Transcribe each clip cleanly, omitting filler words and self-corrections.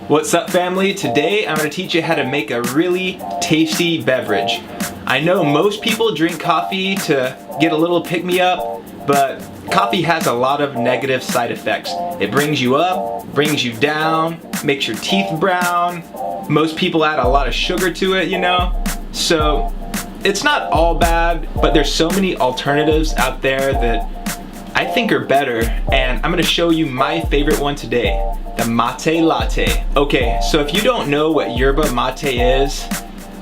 What's up, family? Today I'm going to teach you how to make a really tasty beverage. I know most people drink coffee to get a little pick-me-up, but coffee has a lot of negative side effects. It brings you up, brings you down, makes your teeth brown. Most people add a lot of sugar to it, you know? So it's not all bad, but there's so many alternatives out there that I think are better, and I'm going to show you my favorite one today, the Mate Latte. Okay, so if you don't know what Yerba Mate is,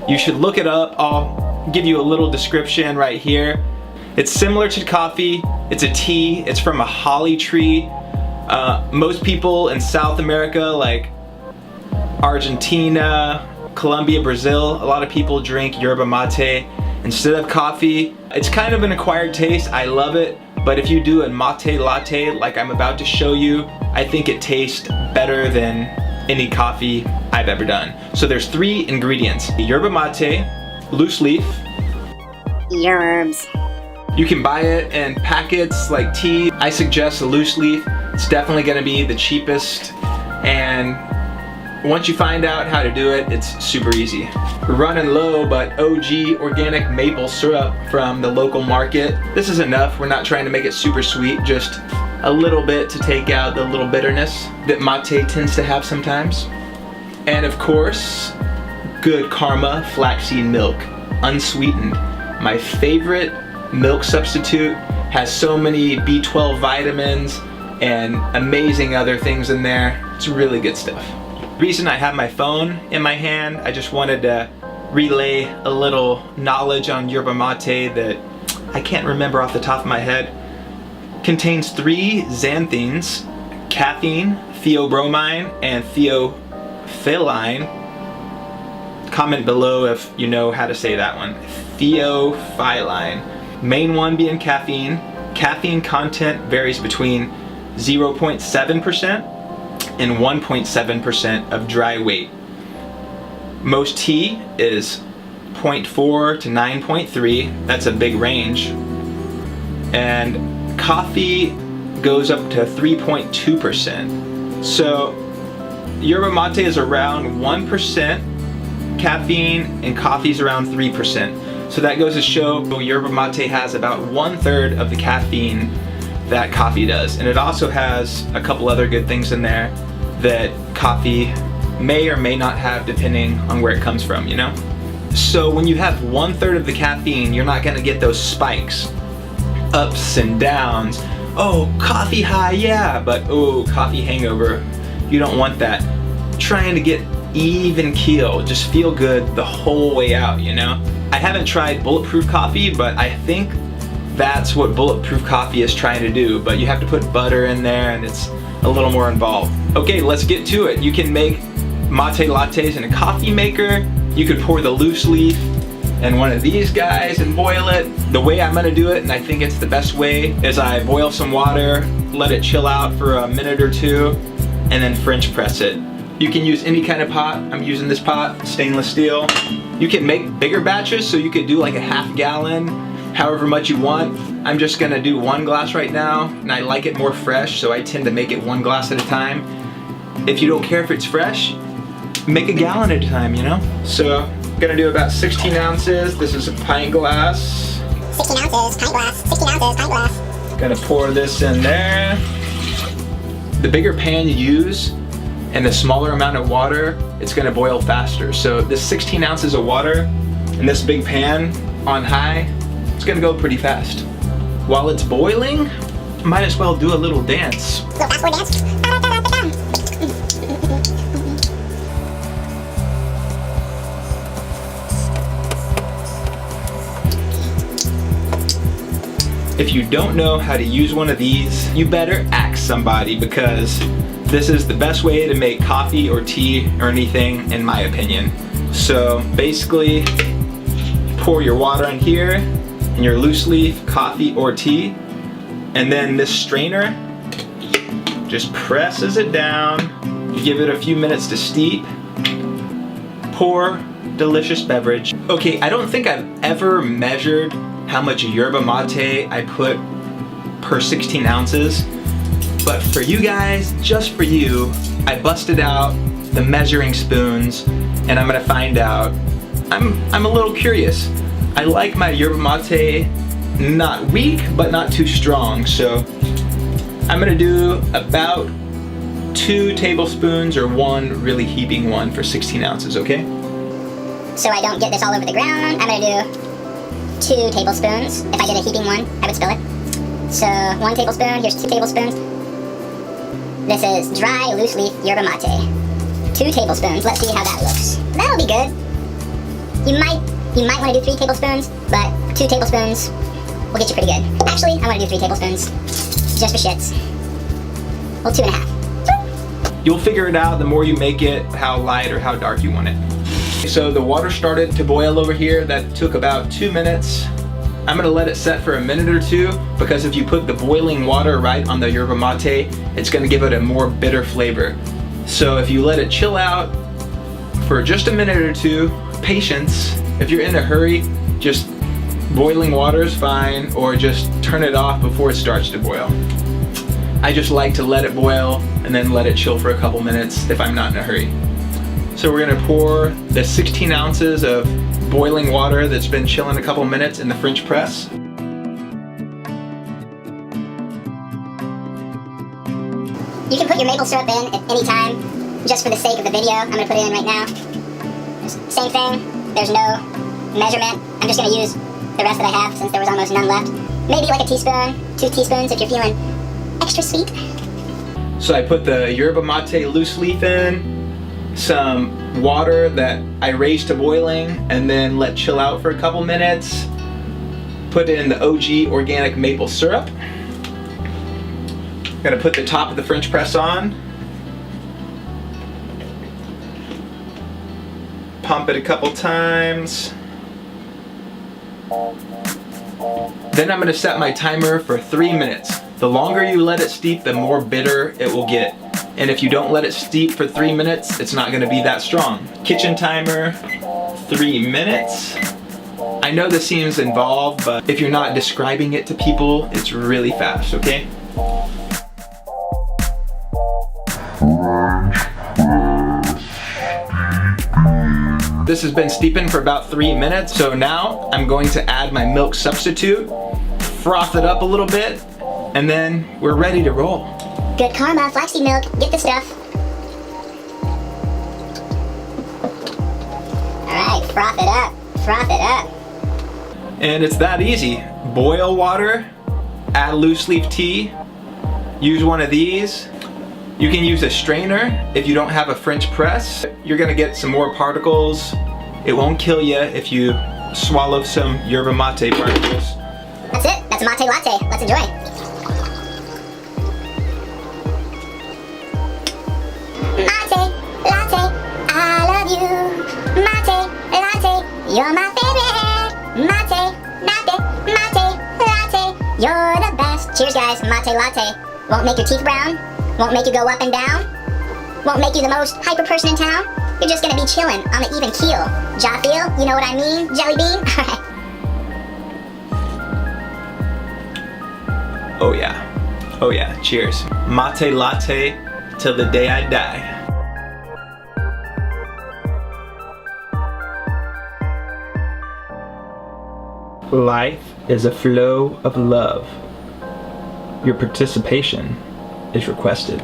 you should look it up. I'll give you a little description right here. It's similar to coffee. It's a tea. It's from a holly tree. Most people in South America, like Argentina, Colombia, Brazil, a lot of people drink Yerba Mate instead of coffee. It's kind of an acquired taste. I love it. But if you do a mate latte like I'm about to show you, I think it tastes better than any coffee I've ever done. So there's 3 ingredients: yerba mate, loose leaf, herbs. You can buy it in packets like tea. I suggest a loose leaf. It's definitely gonna be the cheapest, and once you find out how to do it, it's super easy. We're running low, but OG organic maple syrup from the local market. This is enough. We're not trying to make it super sweet, just a little bit to take out the little bitterness that mate tends to have sometimes. And of course, good Karma Flaxseed Milk, unsweetened. My favorite milk substitute, has so many B12 vitamins and amazing other things in there. It's really good stuff. The reason I have my phone in my hand, I just wanted to relay a little knowledge on yerba mate that I can't remember off the top of my head. Contains 3 xanthines: caffeine, theobromine, and theophylline. Comment below if you know how to say that one. Theophylline. Main one being caffeine. Caffeine content varies between 0.7% and 1.7% of dry weight. Most tea is 0.4 to 9.3. That's a big range. And coffee goes up to 3.2%. So yerba mate is around 1% caffeine and coffee is around 3%. So that goes to show yerba mate has about 1/3 of the caffeine that coffee does. And it also has a couple other good things in there that coffee may or may not have depending on where it comes from, you know? So when you have 1/3 of the caffeine, you're not gonna get those spikes, ups and downs. Oh, coffee high, yeah, but oh, coffee hangover. You don't want that. Trying to get even keel, just feel good the whole way out, you know? I haven't tried bulletproof coffee, but I think that's what bulletproof coffee is trying to do, but you have to put butter in there and it's a little more involved. Okay, let's get to it. You can make mate lattes in a coffee maker. You could pour the loose leaf in one of these guys and boil it. The way I'm gonna do it, and I think it's the best way, is I boil some water, let it chill out for a minute or 2, and then French press it. You can use any kind of pot. I'm using this pot, stainless steel. You can make bigger batches, so you could do like a ½ gallon, however much you want. I'm just gonna do 1 glass right now, and I like it more fresh, so I tend to make it 1 glass at a time. If you don't care if it's fresh, make a gallon at a time, you know? So I'm gonna do about 16 ounces. This is a pint glass. 16 ounces, pint glass. 16 ounces, pint glass. Gonna pour this in there. The bigger pan you use and the smaller amount of water, it's gonna boil faster. So this 16 ounces of water in this big pan on high, it's gonna go pretty fast. While it's boiling, might as well do a little dance. Little fast dance. If you don't know how to use one of these, you better ask somebody, because this is the best way to make coffee or tea or anything, in my opinion. So basically, pour your water in here and your loose leaf, coffee or tea, and then this strainer just presses it down. You give it a few minutes to steep. Pour, delicious beverage. Okay, I don't think I've ever measured how much yerba mate I put per 16 ounces, but for you guys, just for you, I busted out the measuring spoons, and I'm gonna find out. I'm a little curious. I like my yerba mate not weak, but not too strong, so I'm gonna do about 2 tablespoons or 1 really heaping one for 16 ounces, okay? So I don't get this all over the ground, I'm gonna do 2 tablespoons. If I did a heaping one, I would spill it. So 1 tablespoon, here's 2 tablespoons. This is dry loose leaf yerba mate. 2 tablespoons, let's see how that looks. That'll be good. You might want to do 3 tablespoons, but 2 tablespoons will get you pretty good. Actually, I'm gonna do 3 tablespoons, just for shits. Well, 2.5. You'll figure it out the more you make it, how light or how dark you want it. So the water started to boil over here. That took about 2 minutes. I'm gonna let it set for a minute or 2, because if you put the boiling water right on the yerba mate, it's gonna give it a more bitter flavor. So if you let it chill out for just a minute or 2, patience. If you're in a hurry, just boiling water is fine, or just turn it off before it starts to boil. I just like to let it boil and then let it chill for a couple minutes if I'm not in a hurry. So we're gonna pour the 16 ounces of boiling water that's been chilling a couple minutes in the French press. You can put your maple syrup in at any time, just for the sake of the video. I'm gonna put it in right now. Same thing, there's no measurement. I'm just gonna use the rest that I have since there was almost none left. Maybe like a teaspoon, 2 teaspoons if you're feeling extra sweet. So I put the yerba mate loose leaf in, some water that I raised to boiling and then let chill out for a couple minutes. Put in the OG organic maple syrup. Gonna put the top of the French press on. Pump it a couple times. Then I'm gonna set my timer for 3 minutes. The longer you let it steep, the more bitter it will get. And if you don't let it steep for 3 minutes, it's not gonna be that strong. Kitchen timer, 3 minutes. I know this seems involved, but if you're not describing it to people, it's really fast, okay? This has been steeping for about 3 minutes, so now I'm going to add my milk substitute, froth it up a little bit, and then we're ready to roll. Good Karma Flaxseed Milk, get the stuff. Alright, froth it up, froth it up. And it's that easy. Boil water, add loose leaf tea, use one of these. You can use a strainer if you don't have a French press. You're gonna get some more particles. It won't kill you if you swallow some yerba mate particles. That's it, that's a mate latte, let's enjoy. Mate latte, I love you. Mate latte, you're my favorite. Mate latte, you're the best. Cheers guys, mate latte. Won't make your teeth brown. Won't make you go up and down. Won't make you the most hyper person in town. You're just gonna be chilling on the even keel. Jaw feel, you know what I mean? Jelly bean? Oh yeah. Oh yeah. Cheers. Mate latte till the day I die. Life is a flow of love. Your participation is requested.